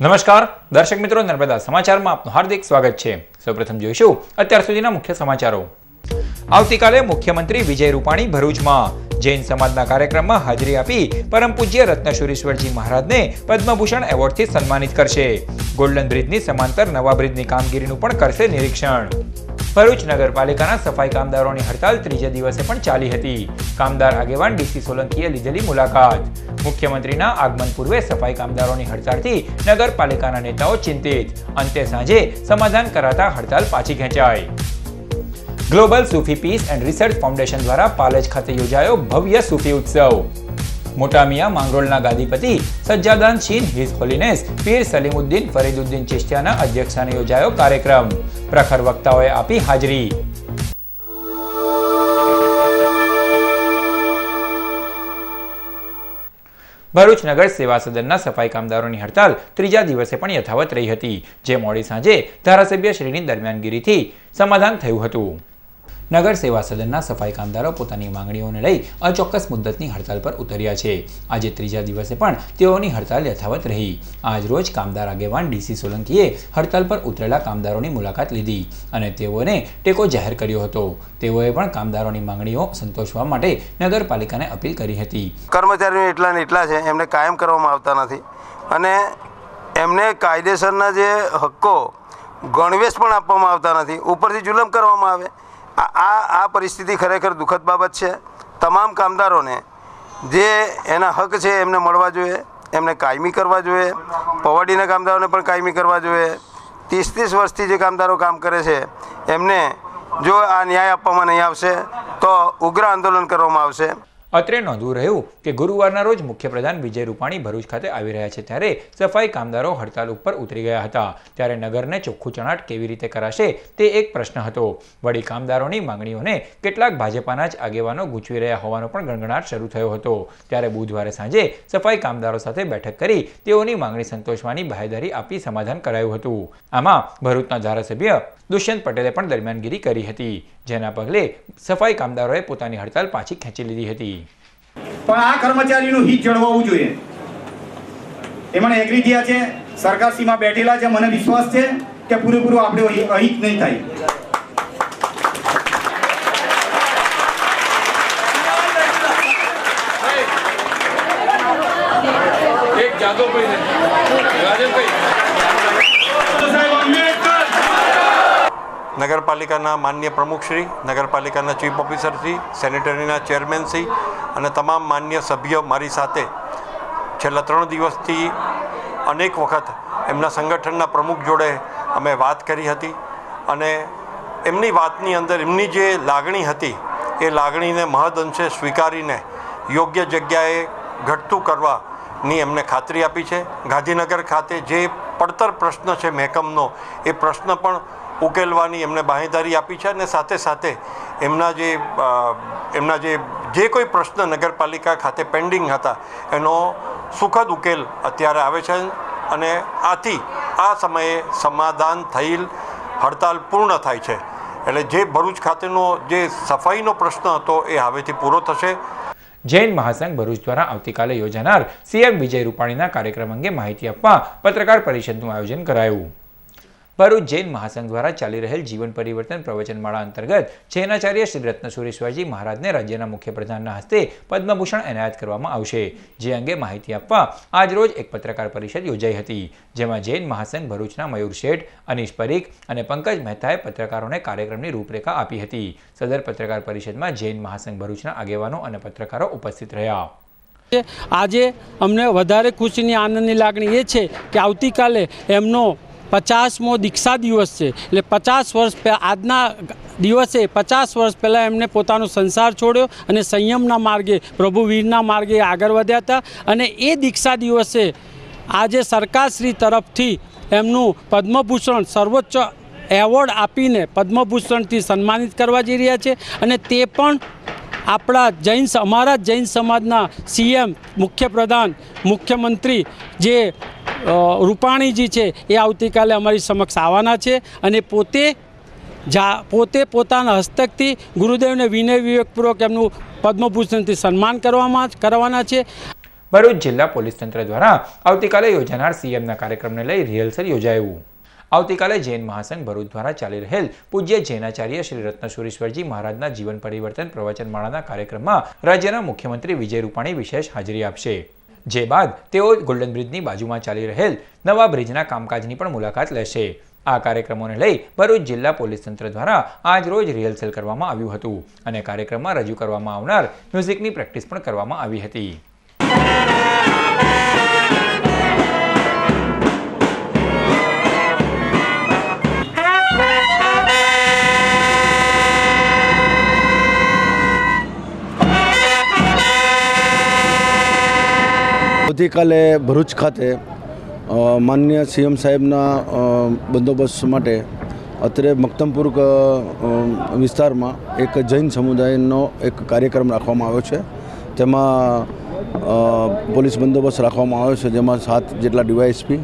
નમસ્કાર દર્શક મિત્રો, નર્મદા સમાચારમાં આપનું હાર્દિક સ્વાગત છે। સૌપ્રથમ જોઈશું અત્યાર સુધીના મુખ્ય સમાચારો। આવતીકાલે મુખ્યમંત્રી વિજય રૂપાણી ભરૂચમાં જૈન સમાજના કાર્યક્રમમાં હાજરી આપી પરમ પૂજ્ય રત્નશુરીશ્વરજી મહારાજને પદ્મભૂષણ એવોર્ડથી સન્માનિત કરશે। ગોલ્ડન બ્રિજની સમાંતર નવા બ્રિજની કામગીરીનું પણ કરશે નિરીક્ષણ। ભરૂચ નગરપાલિકાના સફાઈ કામદારોની હડતાલ ત્રીજા દિવસે પણ ચાલી હતી। કામદાર આગેવાન ડીસી સોલંકીએ લીધેલી મુલાકાત। મુખ્યમંત્રીના આગમન પૂર્વે સફાઈ કામદારોની હડતાલથી નગરપાલિકાના નેતાઓ ચિંતિત। અંતે સાંજે સમાધાન કરાતા હડતાલ પાછી ખેંચાઈ। Global સૂફી peace and research foundation દ્વારા પાલેજ ખાતે યોજાયો ભવ્ય સૂફી ઉત્સવ। મોટા મિયા માંગરોળના ગાદીપતિ સજ્જાદાન શીન હિઝ હોલીનેસ પીર સલીમુદ્દીન ફરીદુદ્દીન ચિશ્તિયાના અધ્યક્ષસ્થાને યોજાયો કાર્યક્રમ। પ્રખર વક્તાઓએ આપી હાજરી। ભરૂચ નગર સેવા સદનના સફાઈ કામદારોની હડતાલ ત્રીજા દિવસે પણ યથાવત રહી હતી, જે મોડી સાંજે ધારાસભ્ય શ્રીની દરમિયાનગીરીથી સમાધાન થયું હતું। નગર સેવા સદનના સફાઈ કામદારો પોતાની માંગણીઓને લઈ અચોક્કસ મુદ્દતની હડતાલ પર ઉતર્યા છે। આજે ત્રીજા દિવસે પણ તેઓની હડતાલ યથાવત રહી। આજ રોજ કામદાર આગેવાન ડીસી સોલંકીએ હડતાલ પર ઉતરેલા કામદારોની મુલાકાત લીધી અને તેઓને ટેકો જાહેર કર્યો હતો। તેઓએ પણ કામદારોની માંગણીઓ સંતોષવા માટે નગરપાલિકાને અપીલ કરી હતી। કર્મચારીઓ એટલા ને એટલા છે, એમને કાયમ કરવામાં આવતા નથી અને એમને કાયદેસરના જે હક્કો ગણવેશ પણ આપવામાં આવતા નથી, ઉપરથી જુલમ કરવામાં આવે। આ પરિસ્થિતિ ખરેખર દુઃખદ બાબત છે। તમામ કામદારોને જે એના હક છે એમને મળવા જોઈએ, એમને કાયમી કરવા જોઈએ। પવાડીના કામદારોને પણ કાયમી કરવા જોઈએ। 30 વર્ષથી જે કામદારો કામ કરે છે એમને જો આ ન્યાય આપવામાં નહીં આવશે તો ઉગ્ર આંદોલન કરવામાં આવશે। અત્રે નોંધવું રહ્યું કે ગુરુવારના રોજ મુખ્યપ્રધાન વિજય રૂપાણી ભરૂચ ખાતે આવી રહ્યા છે, ત્યારે સફાઈ કામદારો હડતાલ ઉપર ઉતરી ગયા હતા। ત્યારે નગરને ચોખ્ખું ચણાટ કેવી રીતે કરાશે તે એક પ્રશ્ન હતો। વળી કામદારોની માંગણીઓને કેટલાક ભાજપાના જ આગેવાનો ગૂંચવી રહ્યા હોવાનો પણ ગણગણાટ શરૂ થયો હતો। ત્યારે બુધવારે સાંજે સફાઈ કામદારો સાથે બેઠક કરી તેઓની માંગણી સંતોષવાની બાહેધરી આપી સમાધાન કરાયું હતું। આમાં ભરૂચના ધારાસભ્ય દુષ્યંત પટેલે પણ દરમિયાનગીરી કરી હતી, જેના પગલે સફાઈ કામદારોએ પોતાની હડતાલ પાછી ખેંચી લીધી હતી। પણ આ કર્મચારીનું હિત જળવાવું જોઈએ, એમણે એગ્રી થયા છે, સરકારશ્રીમાં બેઠેલા છે। મને વિશ્વાસ છે કે પૂરેપૂરું આપણે અહિત નહીં થાય। નગરપાલિકાના માન્ય પ્રમુખશ્રી, નગરપાલિકાના ચીફ ઓફિસરશ્રી, સેનેટરીના ચેરમેનશ્રી અને તમામ માન્ય સભ્યો મારી સાથે છેલ્લા 3 દિવસથી અનેક વખત એમના સંગઠનના પ્રમુખ જોડે અમે વાત કરી હતી અને એમની વાતની અંદર એમની જે લાગણી હતી એ લાગણીને મહદઅંશે સ્વીકારીને યોગ્ય જગ્યાએ ઘટતું કરવાની એમને ખાતરી આપી છે। ગાંધીનગર ખાતે જે પડતર પ્રશ્ન છે મહેકમનો, એ પ્રશ્ન પણ ઉકેલવાની એમને બાંહેધરી આપી છે અને સાથે સાથે એમના જે કોઈ પ્રશ્ન નગરપાલિકા ખાતે પેન્ડિંગ હતા એનો સુખદ ઉકેલ અત્યારે આવે છે અને આથી આ સમયે સમાધાન થયેલ હડતાલ પૂર્ણ થાય છે। એટલે જે ભરૂચ ખાતેનો જે સફાઈનો પ્રશ્ન હતો એ હવેથી પૂરો થશે। જૈન મહાસંઘ ભરૂચ દ્વારા આવતીકાલે યોજાનાર સીએમ વિજય રૂપાણીના કાર્યક્રમ અંગે માહિતી આપવા પત્રકાર પરિષદનું આયોજન કરાયું। ભરૂચ જૈન મહાસંઘ દ્વારા ચાલી રહેલ જીવન પરિવર્તન પ્રવચનમાળા અંતર્ગત જૈનાચાર્ય શ્રી રત્નશુરીશ્વરજી મહારાજને રાજ્યના મુખ્યપ્રધાનના હસ્તે પદ્મભૂષણ એનાયત કરવામાં આવશે, જે અંગે માહિતી આપવા આજરોજ એક પત્રકાર પરિષદ યોજાઈ હતી, જેમાં જૈન મહાસંઘ ભરૂચના મયુર શેઠ, અનીશ પરીખ અને પંકજ મહેતાએ પત્રકારોને કાર્યક્રમની રૂપરેખા આપી હતી। સદર પત્રકાર પરિષદમાં જૈન મહાસંઘ ભરૂચના આગેવાનો અને પત્રકારો ઉપસ્થિત રહ્યા। આજે અમને વધારે ખુશીની આનંદની લાગણી એ છે કે આવતીકાલે એમનો 50મો દીક્ષા દિવસ છે। એટલે 50 વર્ષ આજના દિવસે 50 વર્ષ પહેલાં એમને પોતાનો સંસાર છોડ્યો અને સંયમના માર્ગે, પ્રભુવીરના માર્ગે આગળ વધ્યા હતા અને એ દીક્ષા દિવસે આજે સરકારશ્રી તરફથી એમનું પદ્મભૂષણ સર્વોચ્ચ એવોર્ડ આપીને પદ્મભૂષણથી સન્માનિત કરવા જઈ રહ્યા છે અને તે પણ આપણા અમારા જૈન સમાજના સીએમ, મુખ્યપ્રધાન, મુખ્યમંત્રી જે રૂપાણીજી છે એ આવતીકાલે અમારી સમક્ષ આવવાના છે અને પોતે પોતાના હસ્તકથી ગુરુદેવને વિનય વિવેકપૂર્વક એમનું પદ્મભૂષણથી સન્માન કરવાના છે। ભરૂચ જિલ્લા પોલીસ તંત્ર દ્વારા આવતીકાલે યોજાનાર સીએમના કાર્યક્રમને લઈ રિહર્સલ યોજાયું. આવતીકાલે જૈન મહાસંઘ ભરૂચ દ્વારા ચાલી રહેલ પૂજ્ય જૈનાચાર્ય શ્રી રત્નસુરીશ્વરજી મહારાજના જીવન પરિવર્તન પ્રવચનમાળાના કાર્યક્રમમાં રાજ્યના મુખ્યમંત્રી વિજય રૂપાણી વિશેષ હાજરી આપશે. જે બાદ તેઓ ગોલ્ડન બ્રિજની બાજુમાં ચાલી રહેલ નવા બ્રિજના કામકાજની પણ મુલાકાત લેશે. આ કાર્યક્રમોને લઈ ભરૂચ જિલ્લા પોલીસ તંત્ર દ્વારા આજ રોજ રિહર્સલ કરવામાં આવ્યું હતું અને કાર્યક્રમમાં રજૂ કરવામાં આવનાર મ્યુઝિકની પ્રેક્ટિસ પણ કરવામાં આવી હતી. આવતીકાલે ભરૂચ ખાતે માનનીય સીએમ સાહેબના બંદોબસ્ત માટે અત્રે મક્તમપુર વિસ્તારમાં એક જૈન સમુદાયનો એક કાર્યક્રમ રાખવામાં આવ્યો છે. તેમાં પોલીસ બંદોબસ્ત રાખવામાં આવ્યો છે, જેમાં 7 જેટલા ડીવાયએસપી,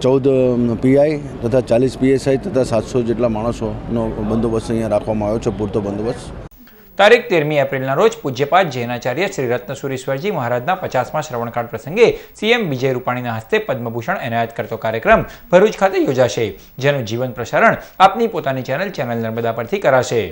14 પીઆઈ તથા 40 પીએસઆઈ તથા 700 જેટલા માણસોનો બંદોબસ્ત અહીંયા રાખવામાં આવ્યો છે, પૂરતો બંદોબસ્ત. તારીખ 13મી એપ્રિલના રોજ પૂજ્યપાદ જૈનાચાર્ય શ્રી રત્નસુરીશ્વરજી મહારાજના 50મા શ્રવણકાળ પ્રસંગે સીએમ વિજય રૂપાણીના હસ્તે પદ્મભૂષણ એનાયત કરતો કાર્યક્રમ ભરૂચ ખાતે યોજાશે, જેનું જીવન પ્રસારણ આપની પોતાની ચેનલ નર્મદા પરથી કરાશે.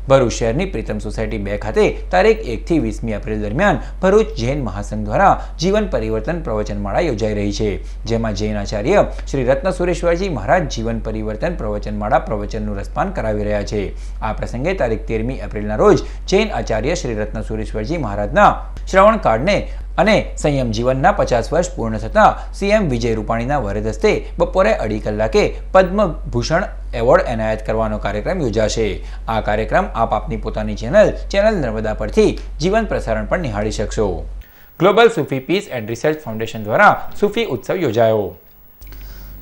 ભરૂચ શહેરની પ્રીતમ સોસાયટી 2 ખાતે તારીખ 1 થી 20મી એપ્રિલ દરમિયાન ભરૂચ જૈન મહાસંઘ દ્વારા જીવન પરિવર્તન પ્રવચનમાળા યોજાઈ રહી છે, જેમાં જૈનાચાર્ય શ્રી રત્નસુરેશ્વરજી મહારાજ જીવન પરિવર્તન પ્રવચનમાળા પ્રવચનનું રસપાન કરાવી રહ્યા છે. આ પ્રસંગે તારીખ 13મી એપ્રિલના રોજ જૈન આચાર્ય શ્રી રત્નસુરેશ્વરજી મહારાજના શ્રવણ કાળને અને સંયમ જીવનના 50 વર્ષ પૂર્ણ થતાં સીએમ વિજય રૂપાણીના વરદ હસ્તે બપોરે 2:30 કલાકે પદ્મભૂષણ એવોર્ડ એનાયત કરવાનો કાર્યક્રમ યોજાશે. આ કાર્યક્રમ આપ આપની પોતાની ચેનલ નર્મદા પરથી જીવન પ્રસારણ પણ નિહાળી શકશો. Global સૂફી peace and research foundation દ્વારા સૂફી ઉત્સવ યોજાયો.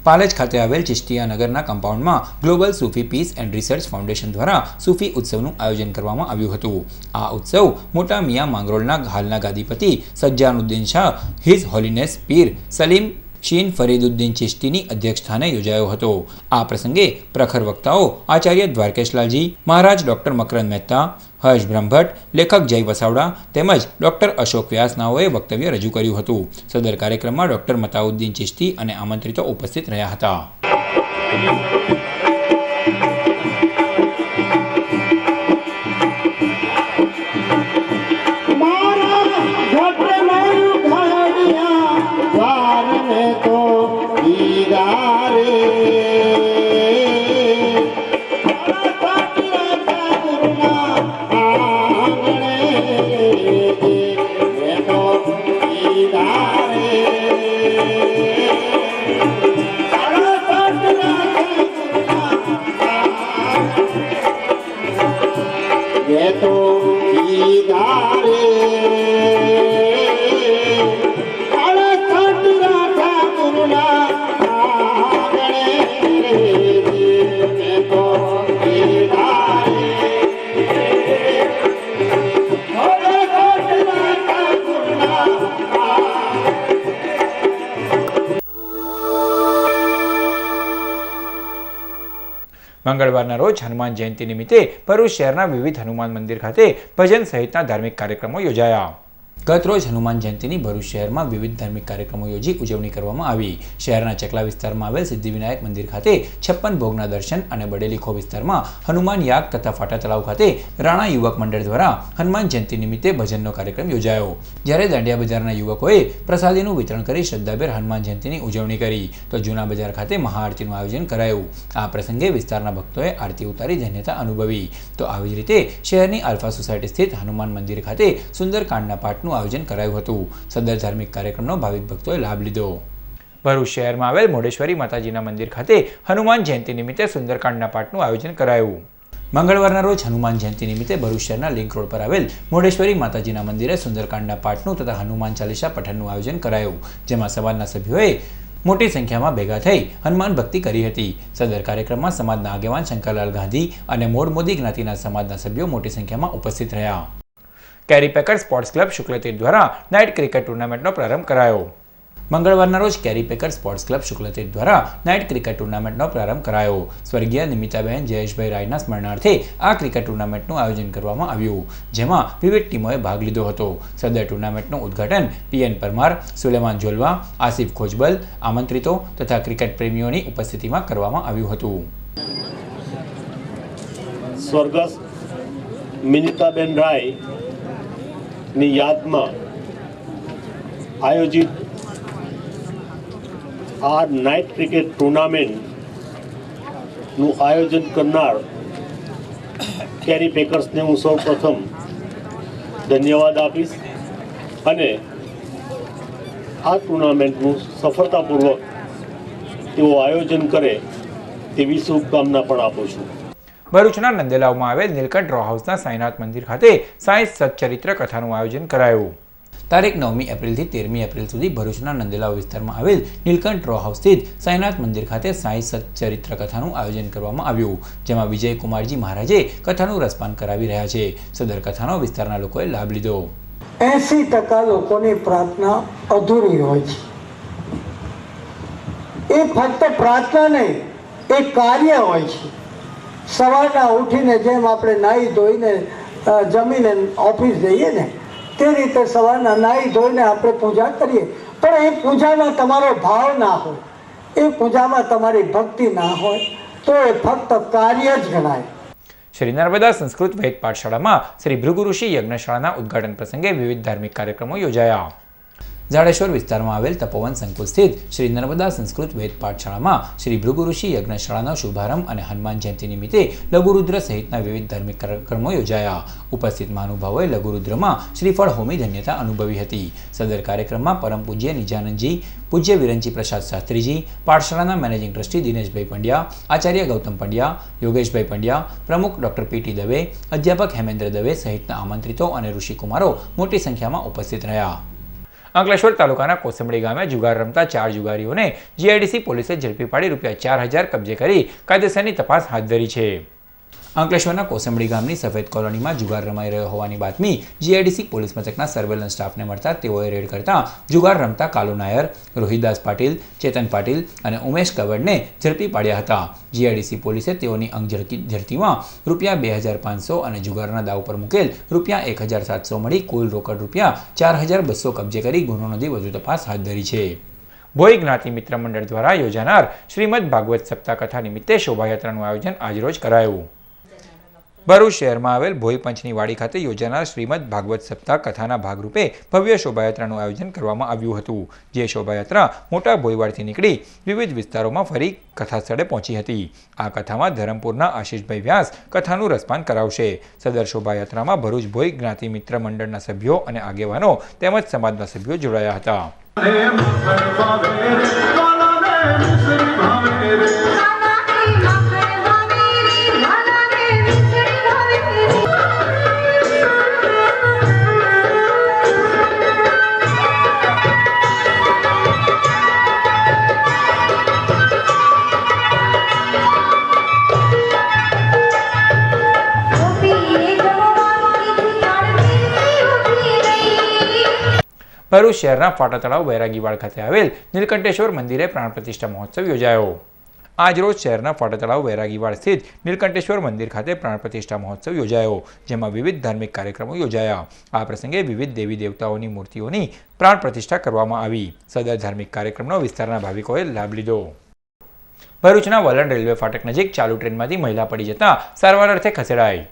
પાલેજ ખાતે આવેલ ચિશ્તિયા નગરના કમ્પાઉન્ડમાં global સૂફી peace and research foundation દ્વારા સૂફી ઉત્સવનું આયોજન કરવામાં આવ્યું હતું. આ ઉત્સવ મોટા મિયા માંગરોળના હાલના ગાદીપતિ સજ્જાનુદ્દીન શાહ હિઝ હોલીનેસ પીર સલીમ શીન ફરીદુદ્દીન ચિશ્તીની અધ્યક્ષસ્થાને યોજાયો હતો. આ પ્રસંગે પ્રખર વક્તાઓ આચાર્ય દ્વારકેશલાલજી મહારાજ, ડૉક્ટર મકરંદ મહેતા, હર્ષ બ્રહ્મભટ્ટ, લેખક જય વસાવડા તેમજ ડૉક્ટર અશોક વ્યાસ નાઓએ વક્તવ્ય રજૂ કર્યું હતું. સદર કાર્યક્રમમાં ડૉક્ટર મતાઉદ્દીન ચિશ્તી અને આમંત્રિતો ઉપસ્થિત રહ્યા હતા. મંગળવારના રોજ હનુમાન જયંતિ નિમિત્તે ભરૂચ શહેરના વિવિધ હનુમાન મંદિર ખાતે ભજન સહિતના ધાર્મિક કાર્યક્રમો યોજાયા. ગત રોજ હનુમાન જયંતિની ભરૂચ શહેરમાં વિવિધ ધાર્મિક કાર્યક્રમો યોજી ઉજવણી કરવામાં આવી. શહેરના ચકલા વિસ્તારમાં આવેલ સિદ્ધિવિનાયક મંદિર ખાતે 56 ભોગના દર્શન અને બડેલીખો વિસ્તારમાં હનુમાન યાગ તથા ફાટા તળાવ ખાતે રાણા યુવક મંડળ દ્વારા હનુમાન જયંતિ નિમિત્તે ભજનનો કાર્યક્રમ યોજાયો. જ્યારે દાંડિયા બજારના યુવકોએ પ્રસાદીનું વિતરણ કરી શ્રદ્ધાભેર હનુમાન જયંતિની ઉજવણી કરી, તો જૂના બજાર ખાતે મહાઆરતીનું આયોજન કરાયું. આ પ્રસંગે વિસ્તારના ભક્તોએ આરતી ઉતારી ધન્યતા અનુભવી. તો આવી જ રીતે શહેરની આલ્ફા સોસાયટી સ્થિત હનુમાન મંદિર ખાતે સુંદરકાંડના પાઠનું આયોજન કરાયું હતું. સદર ધાર્મિક કાર્યક્રમનો ભાવિક ભક્તોએ લાભ લીધો. ભરૂચ શહેરમાં આવેલ મોઢેશ્વરી માતાજીના મંદિર ખાતે હનુમાન જયંતિ નિમિત્તે સુંદરકાંડના પાઠનું આયોજન કરાયું. મંગળવારના રોજ હનુમાન જયંતિ નિમિત્તે ભરૂચ શહેરના લિંક રોડ પર આવેલ મોઢેશ્વરી માતાજીના મંદિરે સુંદરકાંડના પાઠનું તથા હનુમાન ચાલીસા પઠનનું આયોજન કરાયું, જેમાં સમાજના સભ્યોએ મોટી સંખ્યામાં ભેગા થઈ હનુમાન ભક્તિ કરી હતી. સદર કાર્યક્રમમાં સમાજના આગેવાન શંકરલાલ ગાંધી અને મોડ મોદી જ્ઞાતિના સમાજના સભ્યો મોટી સંખ્યામાં ઉપસ્થિત રહ્યા. કેરી પેકર સ્પોર્ટ્સ ક્લબ શુક્લતીર્થ દ્વારા નાઇટ ક્રિકેટ ટુર્નામેન્ટનો પ્રારંભ કરાયો. મંગળવારના રોજ કેરી પેકર સ્પોર્ટ્સ ક્લબ શુક્લતીર્થ દ્વારા નાઇટ ક્રિકેટ ટુર્નામેન્ટનો પ્રારંભ કરાયો. સ્વર્ગીય નિમિતાબેન જયેશભાઈ રાયના સ્મરણાર્થે આ ક્રિકેટ ટુર્નામેન્ટનું આયોજન કરવામાં આવ્યું, જેમાં વિવિધ ટીમોએ ભાગ લીધો હતો. સદર ટુર્નામેન્ટનું ઉદ્ઘાટન પીએન પરમાર, સુલેમાન જોલવા, આસિફ ખોજબલ, આમંત્રિતો તથા ક્રિકેટ પ્રેમીઓની ઉપસ્થિતિમાં કરવામાં આવ્યું હતું. સ્વર્ગસ્થ મિનિતાબેન રાયની યાદમાં આયોજિત આ નાઇટ ક્રિકેટ ટુર્નામેન્ટનું આયોજન કરનાર કેરી પેકર્સને હું સૌ પ્રથમ ધન્યવાદ આપીશ અને આ ટુર્નામેન્ટનું સફળતાપૂર્વક તેઓ આયોજન કરે તેવી શુભકામના પણ આપું છું. ભરૂચના નંદેલાવમાં આવેલ નીલકંઠ રો હાઉસના સાંઈનાથ મંદિર ખાતે સાંઈ સચ્ચરિત્ર કથાનું આયોજન કરાયું. તારીખ 9મી એપ્રિલથી 13મી એપ્રિલ સુધી ભરૂચના નંદેલાવ વિસ્તારમાં આવેલ નીલકંઠ રો હાઉસ સ્થિત સાંઈનાથ મંદિર ખાતે સાંઈ સચ્ચરિત્ર કથાનું આયોજન કરવામાં આવ્યું, જેમાં વિજયકુમારજી મહારાજે કથાનું રસપાન કરાવી રહ્યા છે. સદર કથાનો વિસ્તારના લોકોએ લાભ લીધો. 80% લોકોની પ્રાર્થના અધૂરી હોય છે. એ ફક્ત પ્રાર્થના નહીં, એ કાર્ય હોય છે. સવારના ઉઠીને જેમ આપણે નાહી ધોઈને જમીને ઓફિસ જઈએ ને તે રીતે સવારના નાહી ધોઈને આપણે પૂજા કરીએ, પણ એ પૂજામાં તમારો ભાવ ના હોય, એ પૂજામાં તમારી ભક્તિ ના હોય તો એ ફક્ત કાર્ય જ ગણાય. શ્રી નર્મદા સંસ્કૃત વેદ પાઠશાળામાં શ્રી ભૃગુ ઋષિ યજ્ઞશાળાના ઉદ્ઘાટન પ્રસંગે વિવિધ ધાર્મિક કાર્યક્રમો યોજાયા. જાડેશ્વર વિસ્તારમાં આવેલ તપોવન સંકુલ સ્થિત શ્રી નર્મદા સંસ્કૃત વેદ પાઠશાળામાં શ્રી ભૃગુ ઋષિ યજ્ઞશાળાનો શુભારંભ અને હનુમાન જયંતિ નિમિત્તે લઘુરુદ્ર સહિતના વિવિધ ધાર્મિક કાર્યક્રમો યોજાયા. ઉપસ્થિત મહાનુભાવોએ લઘુરુદ્રમાં શ્રીફળ હોમી ધન્યતા અનુભવી હતી. સદર કાર્યક્રમમાં પરમ પૂજ્ય નિજાનંદજી, પૂજ્ય વિરંચી પ્રસાદ શાસ્ત્રીજી, પાઠશાળાના મેનેજિંગ ટ્રસ્ટી દિનેશભાઈ પંડ્યા, આચાર્ય ગૌતમ પંડ્યા, યોગેશભાઈ પંડ્યા, પ્રમુખ ડોક્ટર પીટી દવે, અધ્યાપક હેમેન્દ્ર દવે સહિતના આમંત્રિતો અને ઋષિકુમારો મોટી સંખ્યામાં ઉપસ્થિત રહ્યા. અંકલેશ્વર તાલુકાના કોસંબડી ગામે જુગાર રમતા 4 જુગારીઓને જીઆઈડીસી પોલીસે ઝડપી પાડી ₹4,000 કબજે કરી કાયદેસરની તપાસ હાથ ધરી છે. અંકલેશ્વરના કોસંબડી ગામની સફેદ કોલોનીમાં જુગાર રમાઈ રહ્યો હોવાની બાતમી જીઆઈડીસી પોલીસ મથકના સર્વેલન્સ સ્ટાફને મળતા તેઓએ રેડ કરતા જુગાર રમતા કાલુ નાયર, રોહિદાસ પાટીલ, ચેતન પાટીલ અને ઉમેશ કવડને ઝડપી પાડ્યા હતા. જીઆઈડીસી પોલીસે તેઓની અંગ ઝડતીમાં ₹2,500 અને જુગારના દાવ પર મુકેલ ₹1,700 મળી કુલ રોકડ ₹4,200 કબજે કરી ગુનો નોંધી વધુ તપાસ હાથ ધરી છે. ભોઈ જ્ઞાતિ મિત્ર મંડળ દ્વારા યોજાનાર શ્રીમદ ભાગવત સપ્તાહ કથા નિમિત્તે શોભાયાત્રાનું આયોજન આજરોજ કરાયું. ભરૂચ શહેરમાં આવેલ ભોઈ પંચની વાડી ખાતે યોજાનાર શ્રીમદ ભાગવત સપ્તાહ કથાના ભાગરૂપે ભવ્ય શોભાયાત્રાનું આયોજન કરવામાં આવ્યું હતું. જે શોભાયાત્રા મોટા ભોઈવાડથી નીકળી વિવિધ વિસ્તારોમાં ફરી કથા સ્થળે પહોંચી હતી. આ કથામાં ધરમપુરના આશીષભાઈ વ્યાસ કથાનું રસપાન કરાવશે. સદર શોભાયાત્રામાં ભરૂચ ભોઈ જ્ઞાતિ મિત્ર મંડળના સભ્યો અને આગેવાનો તેમજ સમાજના સભ્યો જોડાયા હતા. ભરૂચ શહેરના ફાટા તળાવ વૈરાગીવાડ ખાતે આવેલ નીલકંઠેશ્વર મંદિરે પ્રાણ પ્રતિષ્ઠા મહોત્સવ યોજાયો. આજરોજ શહેરના ફાટા તળાવ વૈરાગીવાડ સ્થિત નીલકંઠેશ્વર મંદિર ખાતે પ્રાણ પ્રતિષ્ઠા મહોત્સવ યોજાયો, જેમાં વિવિધ ધાર્મિક કાર્યક્રમો યોજાયા. આ પ્રસંગે વિવિધ દેવી દેવતાઓની મૂર્તિઓની પ્રાણ પ્રતિષ્ઠા કરવામાં આવી. સદર ધાર્મિક કાર્યક્રમનો વિસ્તારના ભાવિકોએ લાભ લીધો. ભરૂચના વલણ રેલવે ફાટક નજીક ચાલુ ટ્રેનમાંથી મહિલા પડી જતા સારવાર અર્થે ખસેડાઈ.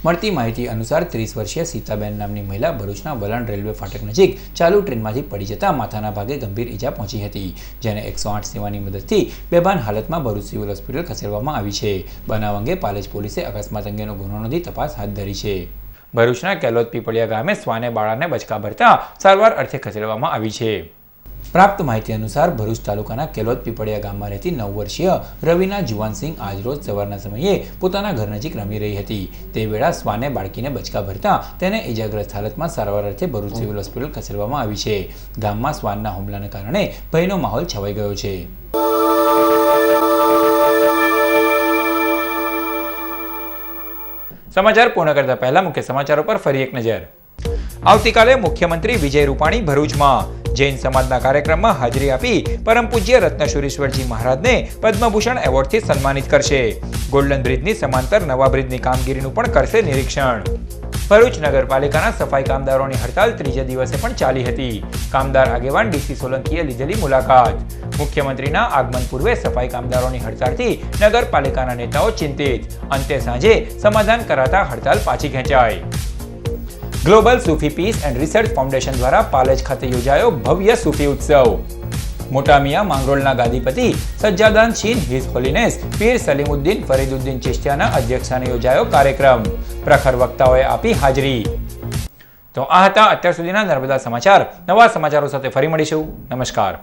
મળતી માહિતી અનુસાર 30 વર્ષીય સીતાબેન નામની મહિલા ભરૂચના વલણ રેલવે ફાટક નજીક ચાલુ ટ્રેનમાંથી પડી જતા માથાના ભાગે ગંભીર ઈજા પહોંચી હતી, જેને 108 સેવાની મદદથી બેભાન હાલતમાં ભરૂચ સિવિલ હોસ્પિટલ ખસેડવામાં આવી છે. બનાવ અંગે પાલેજ પોલીસે અકસ્માત અંગેનો ગુનો નોંધી તપાસ હાથ ધરી છે. ભરૂચના કેલોદ પીપળિયા ગામે શ્વાને બાળાને બચકા ભરતા સારવાર અર્થે ખસેડવામાં આવી છે. પ્રાપ્ત માહિતી અનુસાર ભરૂચ તાલુકાના કેલોદ પીપળિયા ગામમાં રહેતી 9 વર્ષીય રવિના જુવાનસિંહ આજરોજ સવારના સમયે પોતાના ઘર નજીક રમી રહી હતી. તે વેળા શ્વાને બાળકીને બચકા ભરતા તેને ઇજાગ્રસ્ત હાલતમાં સારવાર અર્થે ભરૂચ સિવિલ હોસ્પિટલ ખસેડવામાં આવી છે. ગામમાં શ્વાનના હુમલાને કારણે ભયનો માહોલ છવાઈ ગયો છે. સમાચાર પૂર્ણ કરતા પહેલા મુખ્ય સમાચારો પર ફરી એક નજર. આવતીકાલે મુખ્યમંત્રી વિજય રૂપાણી ભરૂચમાં જૈન સમાજના કાર્યક્રમમાં હાજરી આપી પરમ પૂજ્ય રત્નશુરીશ્વરજી મહારાજને પદ્મભૂષણ એવોર્ડથી સન્માનિત કરશે. ગોલ્ડન બ્રિજની સમાંતર નવા બ્રિજની કામગીરીનું પણ કરશે નિરીક્ષણ. ભરૂચ નગરપાલિકાના સફાઈ કામદારોની હડતાલ ત્રીજા દિવસે પણ ચાલી હતી. કામદાર આગેવાન ડીસી સોલંકીએ લીધેલી મુલાકાત. મુખ્યમંત્રીના આગમન પૂર્વે સફાઈ કામદારોની હડતાલથી નગરપાલિકાના નેતાઓ ચિંતિત. અંતે સાંજે સમાધાન કરાતા હડતાલ પાછી ખેંચાઈ. Global સૂફી peace and research foundation દ્વારા પાલેજ ખાતે યોજાયો ભવ્ય સૂફી ઉત્સવ. મોટા મિયા માંગરોળના ગાદીપતિ સજ્જાદાન શીન હિઝ હોલીનેસ પીર સલીમુદ્દીન ફરીદુદ્દીન ચિશ્તિયાના અધ્યક્ષસ્થાને યોજાયો કાર્યક્રમ. પ્રખર વક્તાઓએ આપી હાજરી. તો આ હતા અત્યાર સુધીના નર્મદા સમાચાર. નવા સમાચારો સાથે ફરી મળીશું. નમસ્કાર.